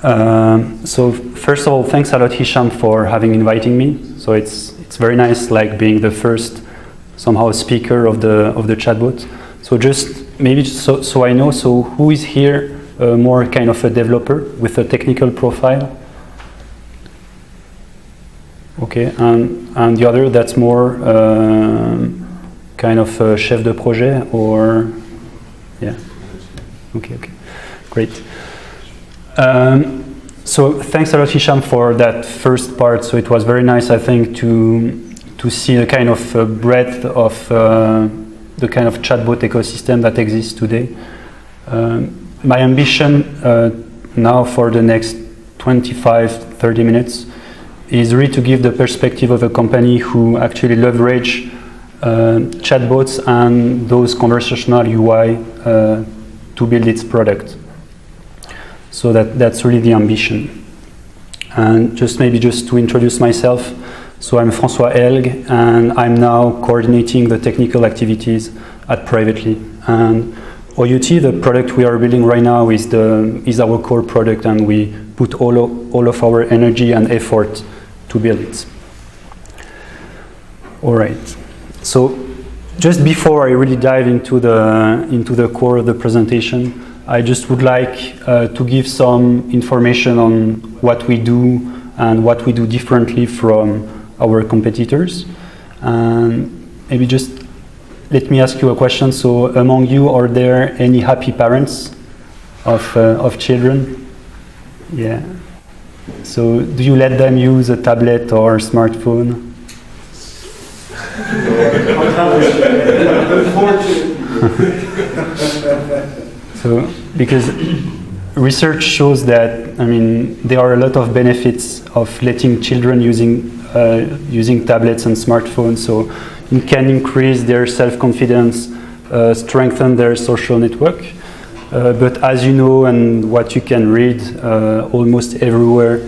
So first of all, thanks a lot, Hisham, for having inviting me. So it's very nice, like being the first somehow speaker of the chatbot. So just maybe so I know. So who is here more kind of a developer with a technical profile? Okay, and the other that's more kind of a chef de projet, or yeah. Okay, great. So thanks a lot, Hisham, for that first part. So it was very nice, I think, to see the kind of breadth of the kind of chatbot ecosystem that exists today. My ambition now for the next 25-30 minutes is really to give the perspective of a company who actually leverage chatbots and those conversational UI to build its product. So that's really the ambition. And maybe just to introduce myself, so I'm François Helg, and I'm now coordinating the technical activities at Privately. And Oyoty, the product we are building right now, is our core product, and we put all of our energy and effort to build it. All right. So just before I really dive into the core of the presentation, I just would like to give some information on what we do and what we do differently from our competitors. And maybe just let me ask you a question. So among you, are there any happy parents of children? Yeah. So do you let them use a tablet or smartphone? So, because research shows that, I mean, there are a lot of benefits of letting children using tablets and smartphones. So it can increase their self-confidence, strengthen their social network. But as you know, and what you can read almost everywhere,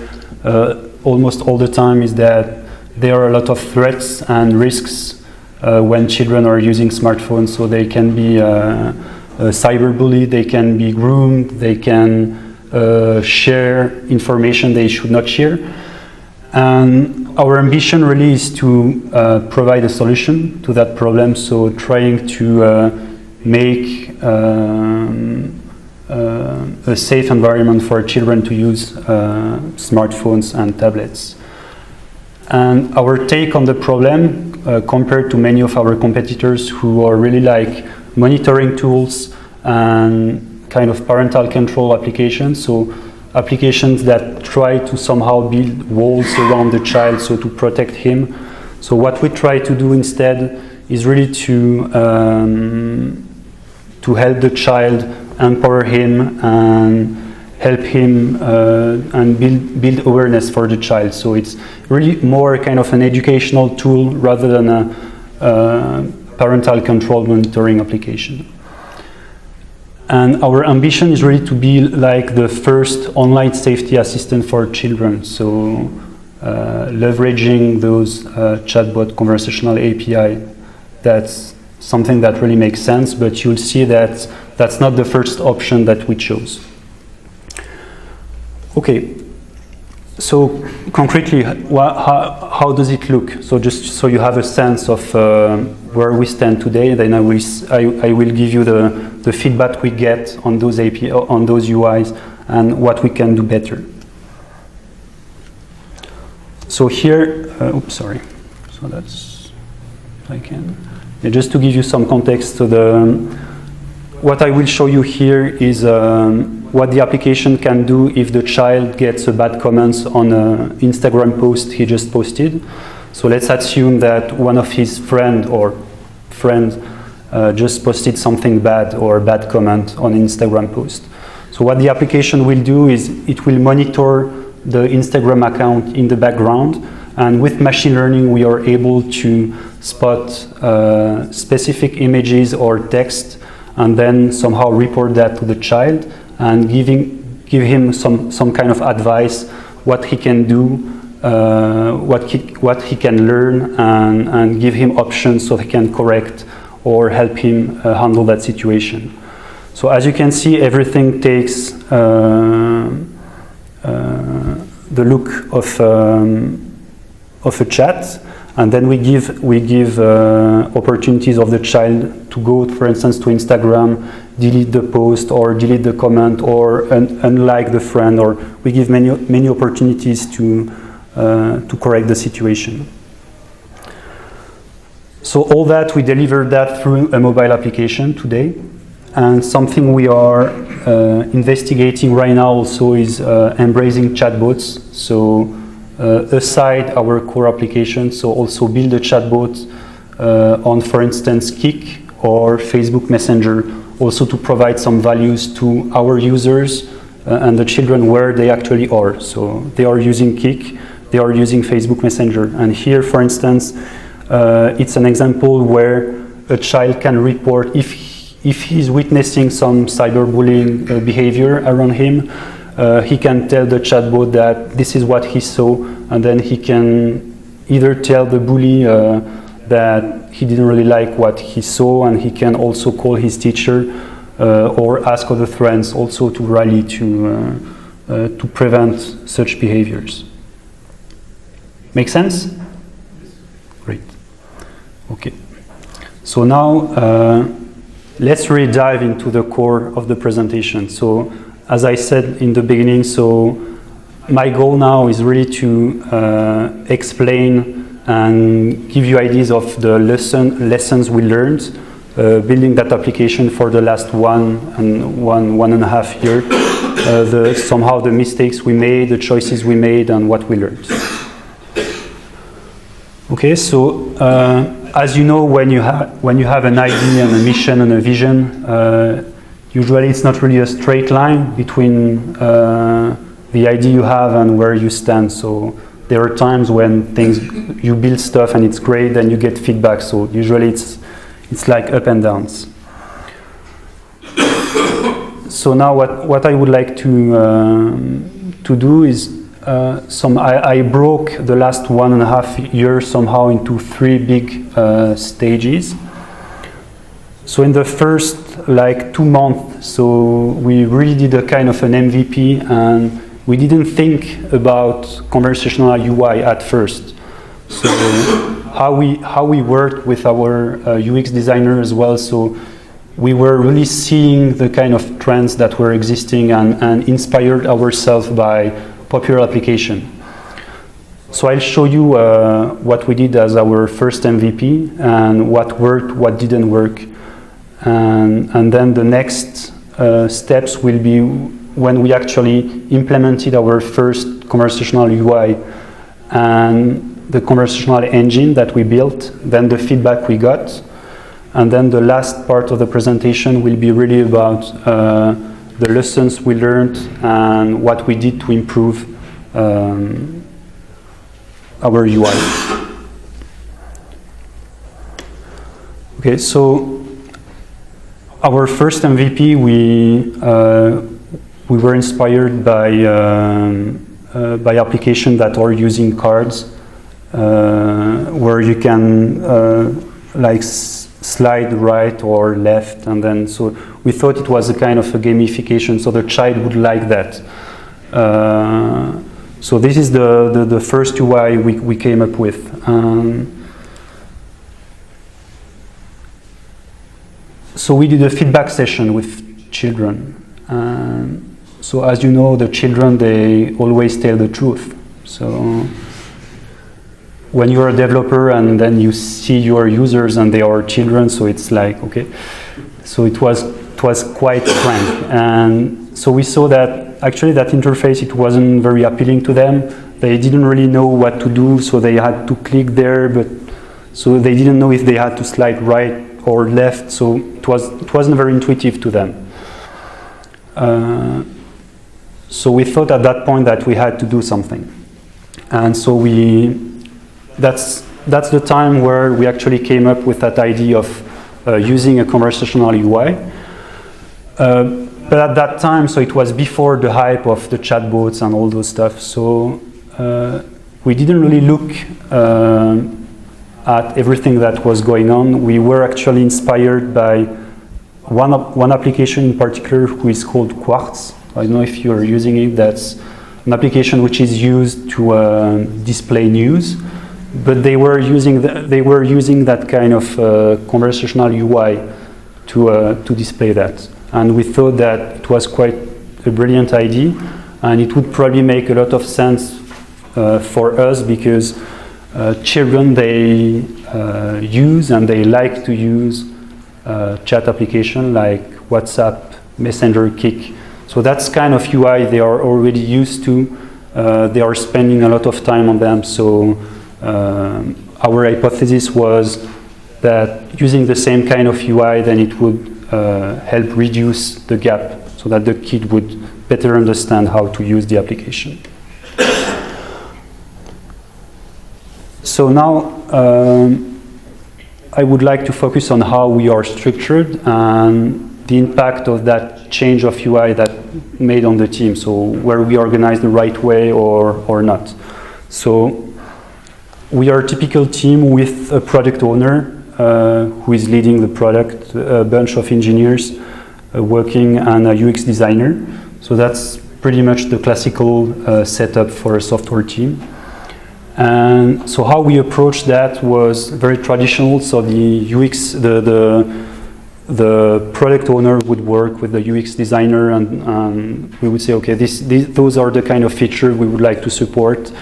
almost all the time, is that there are a lot of threats and risks when children are using smartphones. So they can be cyberbullied, they can be groomed, they can share information they should not share. And our ambition really is to provide a solution to that problem. So trying to make a safe environment for children to use smartphones and tablets. And our take on the problem, compared to many of our competitors who are really like monitoring tools and kind of parental control applications, so applications that try to somehow build walls around the child, so to protect him. So what we try to do instead is really to help the child, empower him, and help him and build awareness for the child. So it's really more kind of an educational tool rather than a parental control monitoring application. And our ambition is really to be like the first online safety assistant for children. So leveraging those chatbot conversational API, that's something that really makes sense, but you'll see that that's not the first option that we chose. Okay, so concretely, how does it look? So just so you have a sense of where we stand today, then I will give you the feedback we get on those API, on those UIs, and what we can do better. So here, oops, sorry. So that's, if I can. Yeah, just to give you some context to what I will show you here is what the application can do if the child gets a bad comment on an Instagram post he just posted. So let's assume that one of his friends just posted something bad or a bad comment on an Instagram post. So what the application will do is it will monitor the Instagram account in the background, and with machine learning we are able to spot specific images or text and then somehow report that to the child and give him some kind of advice, what he can do, what he can learn, and give him options so he can correct or help him handle that situation. So as you can see, everything takes the look of a chat, and then we give opportunities of the child to go, for instance, to Instagram, delete the post or delete the comment or unlike the friend, or we give many opportunities to correct the situation. So all that, we deliver that through a mobile application today. And something we are investigating right now also is embracing chatbots. So aside our core application, so also build a chatbot on, for instance, Kik or Facebook Messenger, also to provide some values to our users and the children where they actually are. So they are using Kik, they are using Facebook Messenger. And here, for instance, it's an example where a child can report if he's witnessing some cyberbullying behavior around him. He can tell the chatbot that this is what he saw, and then he can either tell the bully that he didn't really like what he saw, and he can also call his teacher or ask other friends also to rally to prevent such behaviors. Make sense? Great. Okay. So now let's really dive into the core of the presentation. So as I said in the beginning, so my goal now is really to explain and give you ideas of the lessons we learned building that application for the last one and a half year. Somehow the mistakes we made, the choices we made, and what we learned. Okay, so as you know, when you have an idea and a mission and a vision, usually it's not really a straight line between the idea you have and where you stand. So there are times when you build stuff and it's great, and you get feedback. So usually it's like up and downs. So now what I would like to do is I broke the last 1.5 years somehow into 3 big stages. So in the first 2 months, so we really did a kind of an MVP, and we didn't think about conversational UI at first. So how we worked with our UX designer as well. So we were really seeing the kind of trends that were existing and inspired ourselves by popular application. So I'll show you what we did as our first MVP and what worked, what didn't work. And then the next steps will be when we actually implemented our first conversational UI and the conversational engine that we built, then the feedback we got. And then the last part of the presentation will be really about the lessons we learned and what we did to improve our UI. Okay, so our first MVP, we were inspired by applications that are using cards, where you can slide right or left, and then so we thought it was a kind of a gamification, so the child would like that. So this is the first UI we came up with. So we did a feedback session with children. So as you know, the children, they always tell the truth. So when you're a developer and then you see your users and they are children, so it's like, okay. So it was quite frank. And so we saw that actually that interface, it wasn't very appealing to them. They didn't really know what to do, so they had to click there, but so they didn't know if they had to slide right or left, so it wasn't very intuitive to them. So we thought at that point that we had to do something. And so that's the time where we actually came up with that idea of using a conversational UI. But at that time, so it was before the hype of the chatbots and all those stuff. So we didn't really look at everything that was going on. We were actually inspired by one application in particular, who is called Quartz. I don't know if you're using it. That's an application which is used to display news, but they were using that kind of conversational UI to display that. And we thought that it was quite a brilliant idea, and it would probably make a lot of sense for us, because children, they use and they like to use chat application like WhatsApp, Messenger, Kik. So that's kind of UI they are already used to. They are spending a lot of time on them. So our hypothesis was that using the same kind of UI, then it would help reduce the gap, so that the kid would better understand how to use the application. So now I would like to focus on how we are structured and the impact of that change of UI that made on the team. So were we organized the right way or not? So we are a typical team with a product owner who is leading the product, a bunch of engineers working, and a UX designer. So that's pretty much the classical setup for a software team. And so how we approached that was very traditional. So the UX, the product owner would work with the UX designer, and we would say, okay, those are the kind of features we would like to support.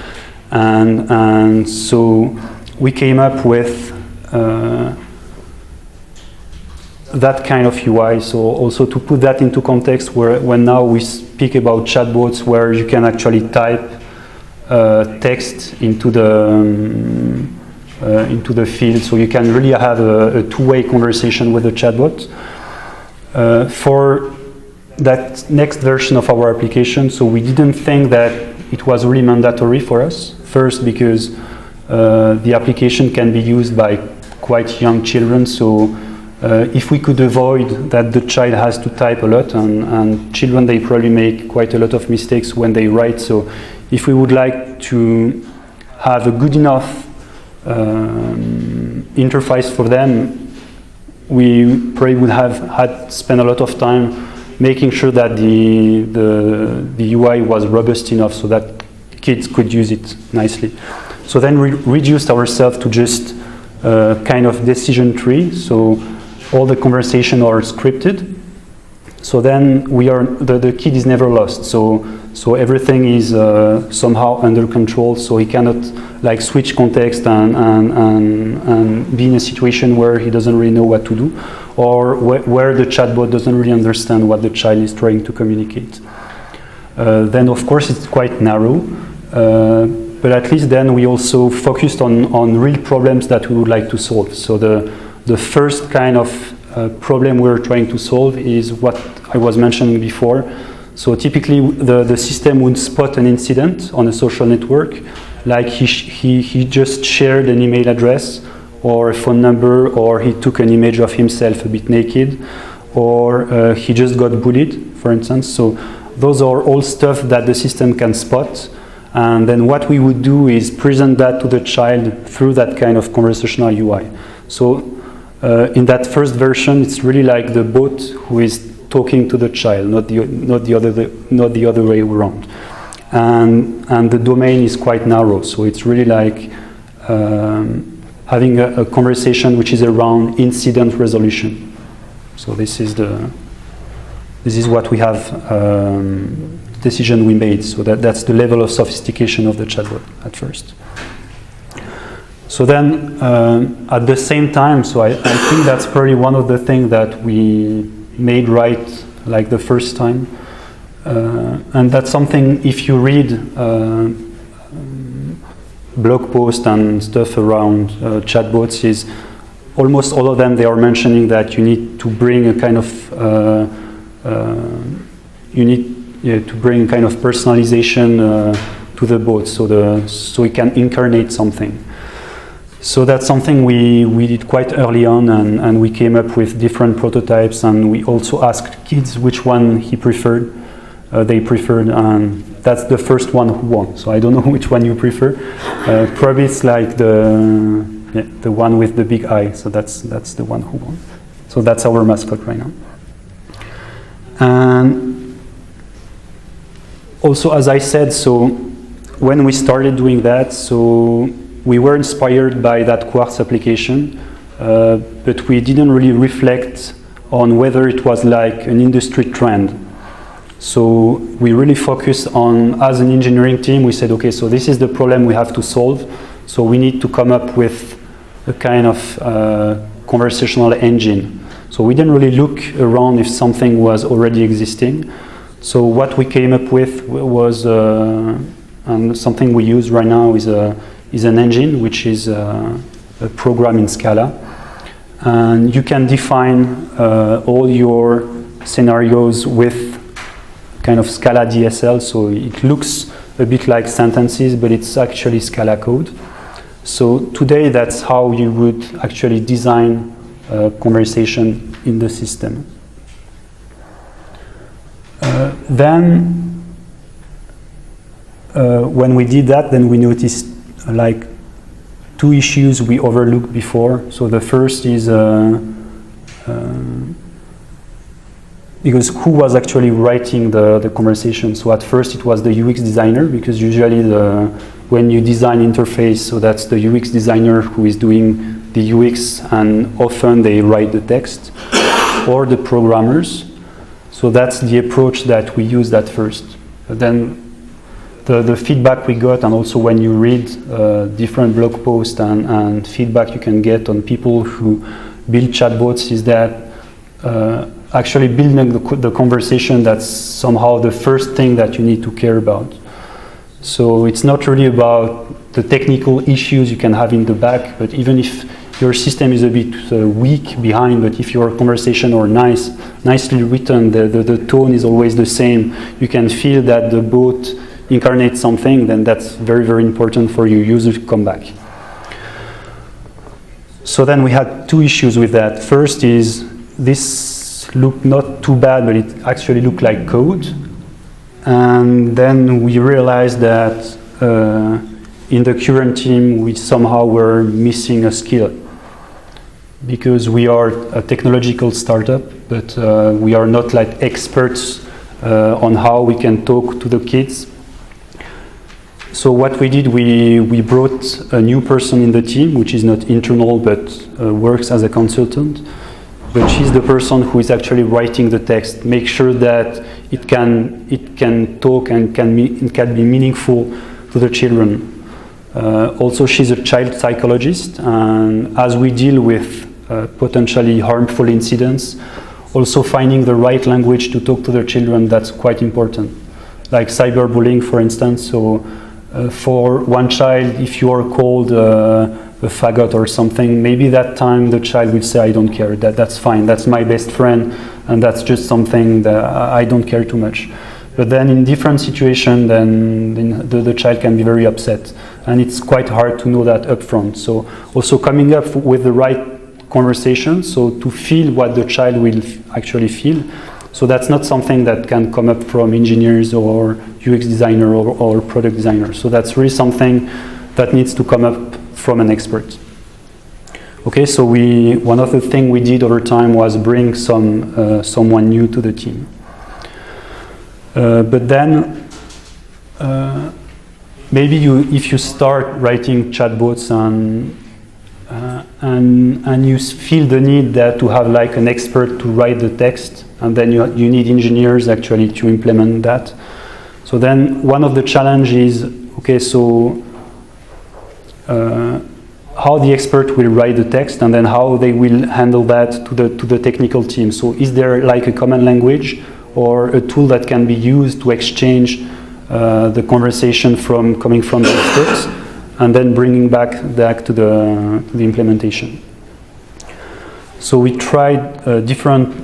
And so we came up with that kind of UI. So also to put that into context, when now we speak about chatbots where you can actually type text into the field, so you can really have a two-way conversation with the chatbot. For that next version of our application, so we didn't think that it was really mandatory for us. First, because the application can be used by quite young children, so if we could avoid that the child has to type a lot, and children, they probably make quite a lot of mistakes when they write, so if we would like to have a good enough interface for them, we probably would have had spent a lot of time making sure that the UI was robust enough so that kids could use it nicely. So then we reduced ourselves to just kind of decision tree. So all the conversation are scripted. So then the kid is never lost. So everything is somehow under control. So he cannot like switch context and be in a situation where he doesn't really know what to do, or where the chatbot doesn't really understand what the child is trying to communicate. Then of course it's quite narrow, but at least then we also focused on real problems that we would like to solve. So the first kind of problem we're trying to solve is what I was mentioning before. So typically the system would spot an incident on a social network, like he just shared an email address or a phone number, or he took an image of himself a bit naked, or he just got bullied, for instance. So those are all stuff that the system can spot. And then what we would do is present that to the child through that kind of conversational UI. So in that first version, it's really like the bot who is talking to the child, not the other way around. And the domain is quite narrow, so it's really like having a conversation which is around incident resolution. So this is what we have decision we made. So that's the level of sophistication of the chatbot at first. So then at the same time, so I think that's probably one of the things that we made right like the first time. And that's something, if you read blog posts and stuff around chatbots, is almost all of them, they are mentioning that you need to bring a kind of to bring a kind of personalization to the bot, so it can incarnate something. So that's something we did quite early on, and we came up with different prototypes, and we also asked kids which one they preferred, and that's the first one who won. So I don't know which one you prefer. Probably it's like the one with the big eye. So that's the one who won. So that's our mascot right now. And also, as I said, so when we started doing that, so we were inspired by that Quartz application, but we didn't really reflect on whether it was like an industry trend. So we really focused on, as an engineering team, we said, okay, so this is the problem we have to solve. So we need to come up with a kind of conversational engine. So we didn't really look around if something was already existing. So what we came up with was, and something we use right now is an engine, which is a program in Scala. And you can define all your scenarios with kind of Scala DSL, so it looks a bit like sentences, but it's actually Scala code. So today, that's how you would actually design a conversation in the system. Then, when we did that, then we noticed like two issues we overlooked before. So the first is because who was actually writing the conversation? So at first it was the UX designer, because usually when you design interface, so that's the UX designer who is doing the UX, and often they write the text, or the programmers. So that's the approach that we used at first. But then the feedback we got, and also when you read different blog posts and feedback you can get on people who build chatbots, is that actually building the conversation, that's somehow the first thing that you need to care about. So it's not really about the technical issues you can have in the back, but even if your system is a bit weak behind, but if your conversation are nicely written, the tone is always the same, you can feel that the bot incarnates something, then that's very, very important for your user to come back. So then we had two issues with that. First is this looked not too bad, but it actually looked like code. And then we realized that in the current team, we somehow were missing a skill. Because we are a technological startup, but we are not like experts on how we can talk to the kids. So what we did, we brought a new person in the team, which is not internal, but works as a consultant. But she's the person who is actually writing the text, make sure that it can talk and it can be meaningful to the children. Also, she's a child psychologist, and as we deal with potentially harmful incidents, also finding the right language to talk to the children, that's quite important. Like cyberbullying, for instance. So for one child, if you are called a faggot or something, maybe that time the child will say, I don't care, that's fine, that's my best friend, and that's just something that I don't care too much. But then in different situations, then the child can be very upset, and it's quite hard to know that upfront. So also coming up with the right conversation, so to feel what the child will actually feel. So that's not something that can come up from engineers or UX designer or product designer. So that's really something that needs to come up from an expert. Okay, so one of the things we did over time was bring someone new to the team. But then maybe if you start writing chatbots and you feel the need that to have like an expert to write the text, and then you need engineers actually to implement that. So then one of the challenges is, okay, so how the expert will write the text, and then how they will handle that to the technical team. So is there like a common language or a tool that can be used to exchange the conversation coming from the experts, and then bringing back to the implementation. So we tried different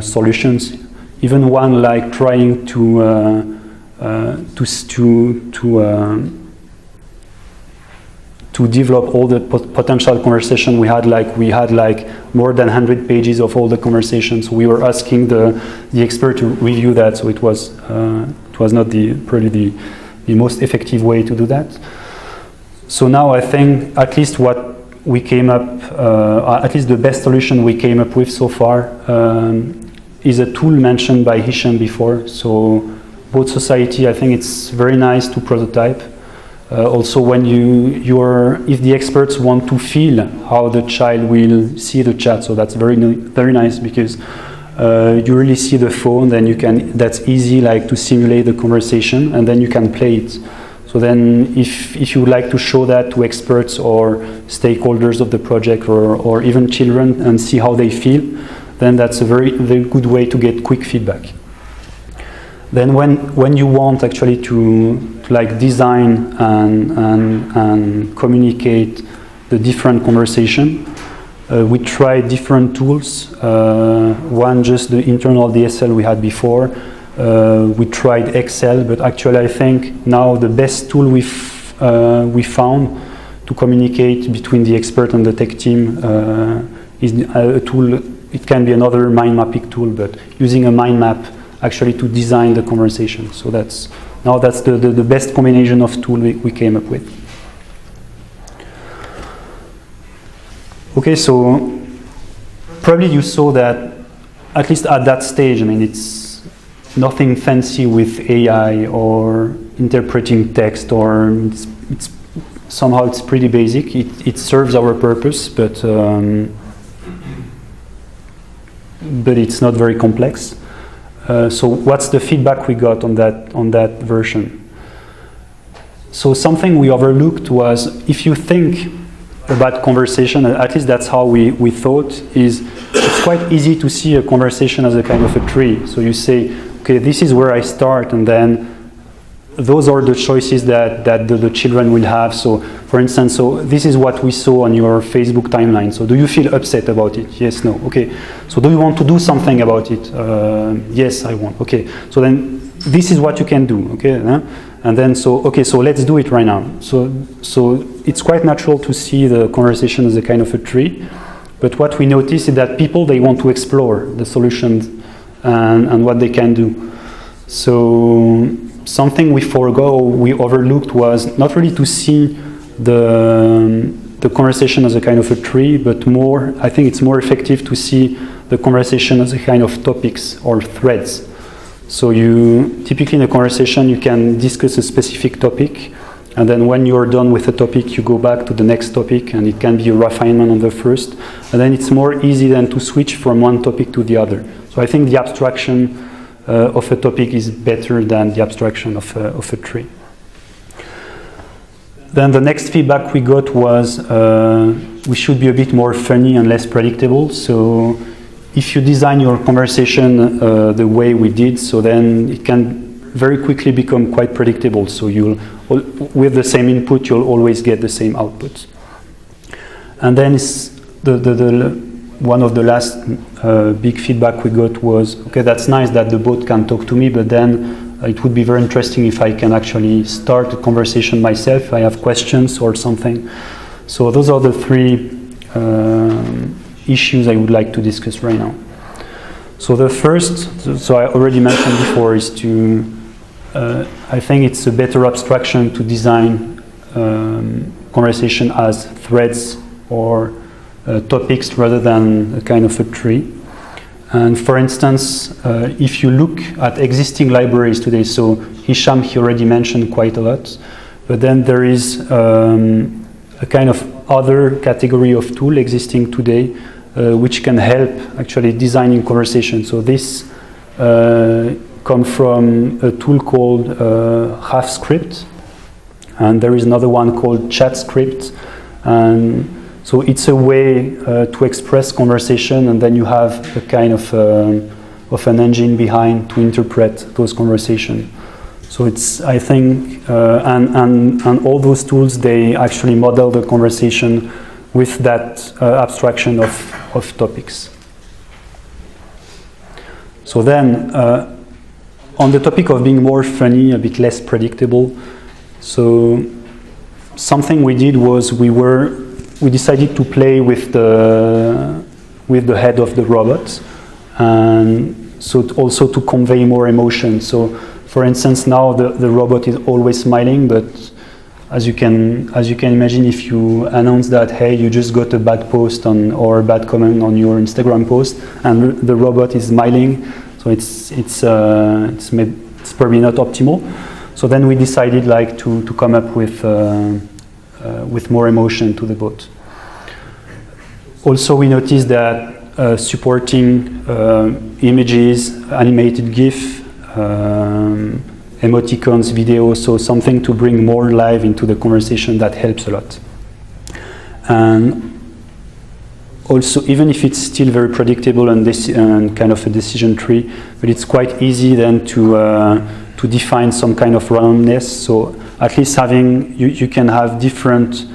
solutions. Even one like trying to develop all the potential conversation we had like more than 100 pages of all the conversations. We were asking the expert to review that, so it was not probably the most effective way to do that. So now I think at least what we came up, at least the best solution we came up with so far, is a tool mentioned by Hisham before. So Bot Society, I think it's very nice to prototype. Also, when if the experts want to feel how the child will see the chat, so that's very nice, because you really see the phone, then that's easy, like, to simulate the conversation, and then you can play it. So then if you would like to show that to experts or stakeholders of the project, or even children, and see how they feel, then that's a very good way to get quick feedback. Then when you want actually to like design and communicate the different conversation, we tried different tools. One, just the internal DSL we had before. We tried Excel, but actually I think now the best tool we found to communicate between the expert and the tech team is a tool. It can be another mind mapping tool, but using a mind map actually to design the conversation. So that's the best combination of tool we came up with. Okay, so probably you saw that, at least at that stage, I mean, it's nothing fancy with AI or interpreting text, or it's somehow it's pretty basic. It serves our purpose, but it's not very complex. So what's the feedback we got on that version? So something we overlooked was, if you think about conversation, at least that's how we thought, is it's quite easy to see a conversation as a kind of a tree. So you say, okay, this is where I start, and then those are the choices that the children will have. So for instance, so this is what we saw on your Facebook timeline. So do you feel upset about it? Yes, no. Okay. So do you want to do something about it? Yes, I want. Okay. So then this is what you can do. Okay. And then so let's do it right now. So it's quite natural to see the conversation as a kind of a tree. But what we notice is that people, they want to explore the solutions and what they can do. So something we overlooked was not really to see the conversation as a kind of a tree, but more, I think it's more effective to see the conversation as a kind of topics or threads. So typically in a conversation, you can discuss a specific topic, and then when you're done with a topic, you go back to the next topic, and it can be a refinement on the first, and then it's more easy then to switch from one topic to the other. So I think the abstraction of a topic is better than the abstraction of a tree. Then the next feedback we got was we should be a bit more funny and less predictable. So if you design your conversation the way we did, so then it can very quickly become quite predictable. So with the same input, you'll always get the same output. And then one of the last big feedback we got was, okay, that's nice that the bot can talk to me, but then it would be very interesting if I can actually start a conversation myself, if I have questions or something. So those are the three issues I would like to discuss right now. So the first, so I already mentioned before, is I think it's a better abstraction to design conversation as threads or topics rather than a kind of a tree. And for instance, if you look at existing libraries today, so Hisham, he already mentioned quite a lot, but then there is a kind of other category of tool existing today which can help actually designing conversation. So this comes from a tool called HalfScript, and there is another one called ChatScript. And so it's a way to express conversation, and then you have a kind of an engine behind to interpret those conversations. So it's, I think, and all those tools, they actually model the conversation with that abstraction of topics. So then, on the topic of being more funny, a bit less predictable, so something we did was we decided to play with the head of the robot, and so also to convey more emotion. So for instance, now the robot is always smiling, but as you can imagine, if you announce that, hey, you just got a bad post or a bad comment on your Instagram post, and the robot is smiling, so it's probably not optimal. So then we decided like to come up with more emotion to the bot. Also, we noticed that supporting images, animated GIF, emoticons, video, so something to bring more life into the conversation, that helps a lot. And also, even if it's still very predictable and kind of a decision tree, but it's quite easy then to define some kind of randomness. So at least having, you can have different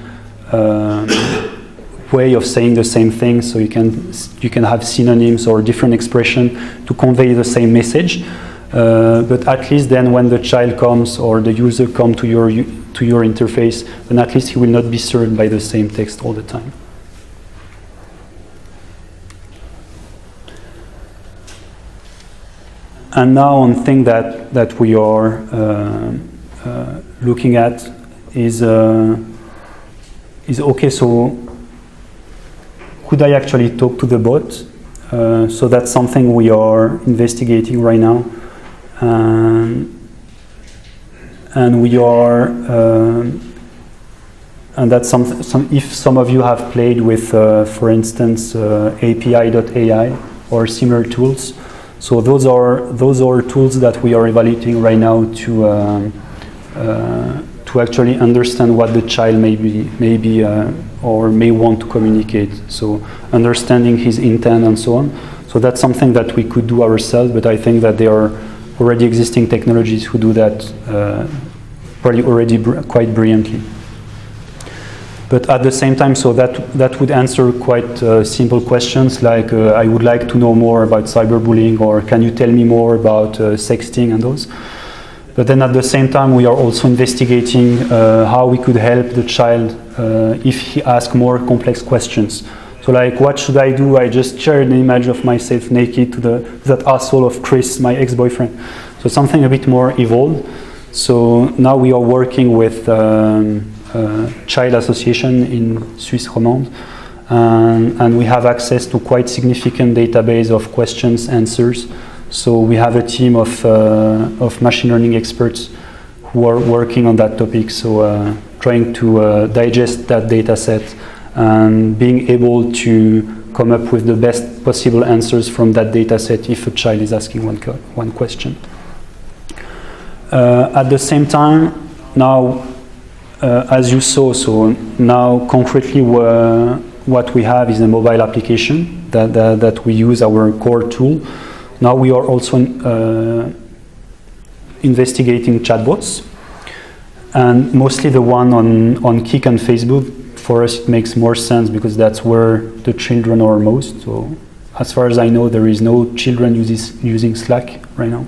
way of saying the same thing. So you can have synonyms or different expression to convey the same message. But at least then when the child comes or the user comes to your interface, then at least he will not be served by the same text all the time. And now one thing that we are looking at is okay, so could I actually talk to the bot? So that's something we are investigating right now. And we are, and that's if some of you have played with, for instance, API.ai or similar tools. So those are tools that we are evaluating right now to actually understand what the child maybe or may want to communicate. So understanding his intent and so on. So that's something that we could do ourselves, but I think that there are already existing technologies who do that probably already quite brilliantly. But at the same time, so that would answer quite simple questions like I would like to know more about cyberbullying, or can you tell me more about sexting and those. But then at the same time, we are also investigating how we could help the child if he asks more complex questions. So like, what should I do? I just shared an image of myself naked to that asshole of Chris, my ex-boyfriend. So something a bit more evolved. So now we are working with Child Association in Suisse Romande, and we have access to quite significant database of questions, answers. So we have a team of machine learning experts who are working on that topic. So trying to digest that data set and being able to come up with the best possible answers from that data set if a child is asking one question. At the same time, now, as you saw, so now concretely what we have is a mobile application that we use, our core tool. Now we are also investigating chatbots, and mostly the one on Kik and Facebook. For us, it makes more sense because that's where the children are most. So as far as I know, there is no children using Slack right now.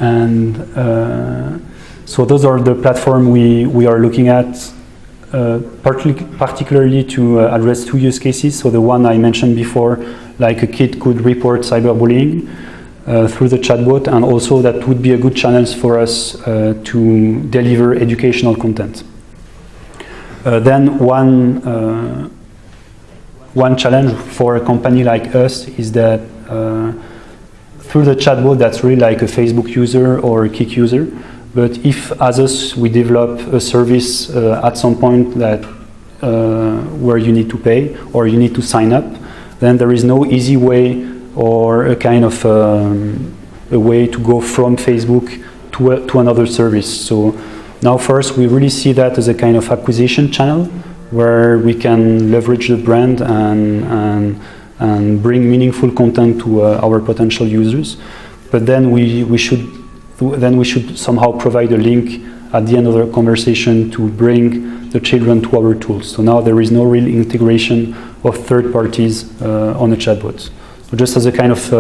And so those are the platform we are looking at, particularly to address two use cases. So the one I mentioned before, like a kid could report cyberbullying through the chatbot, and also that would be a good channel for us to deliver educational content. Then one challenge for a company like us is that through the chatbot, that's really like a Facebook user or a Kik user. But if as us we develop a service at some point that where you need to pay or you need to sign up, then there is no easy way or a kind of a way to go from Facebook to another service. So now first we really see that as a kind of acquisition channel where we can leverage the brand and bring meaningful content to our potential users. But then we should somehow provide a link at the end of the conversation to bring the children to our tools. So now there is no real integration of third parties on a chatbot. So just as a kind of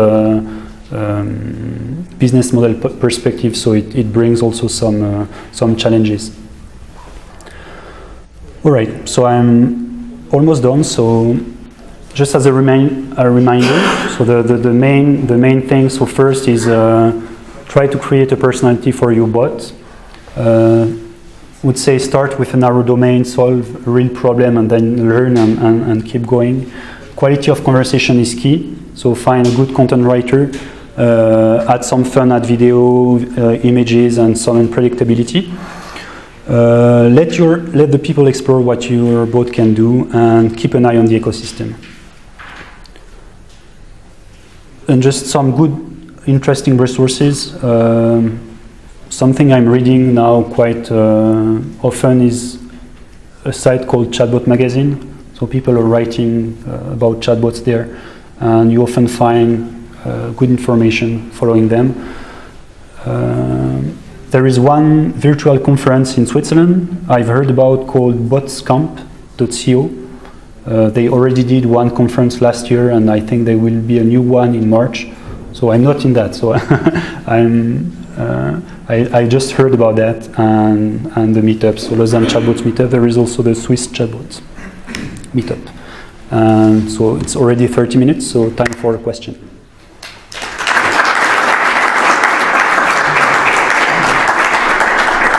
business model perspective, so it brings also some challenges. All right, so I'm almost done. So just as a reminder, so the main thing. So first is try to create a personality for your bot. would say start with a narrow domain, solve a real problem, and then learn and keep going. Quality of conversation is key, so find a good content writer, add some fun, add video, images, and some unpredictability. Let the people explore what your bot can do, and keep an eye on the ecosystem. And just some good, interesting resources. Something I'm reading now quite often is a site called Chatbot Magazine. So people are writing about chatbots there, and you often find good information following them. There is one virtual conference in Switzerland I've heard about called botscamp.co. They already did one conference last year, and I think there will be a new one in March. So I'm not in that. So I just heard about that and the meetup. So Lausanne Chatbot Meetup. There is also the Swiss Chatbots Meetup. And so it's already 30 minutes. So time for a question.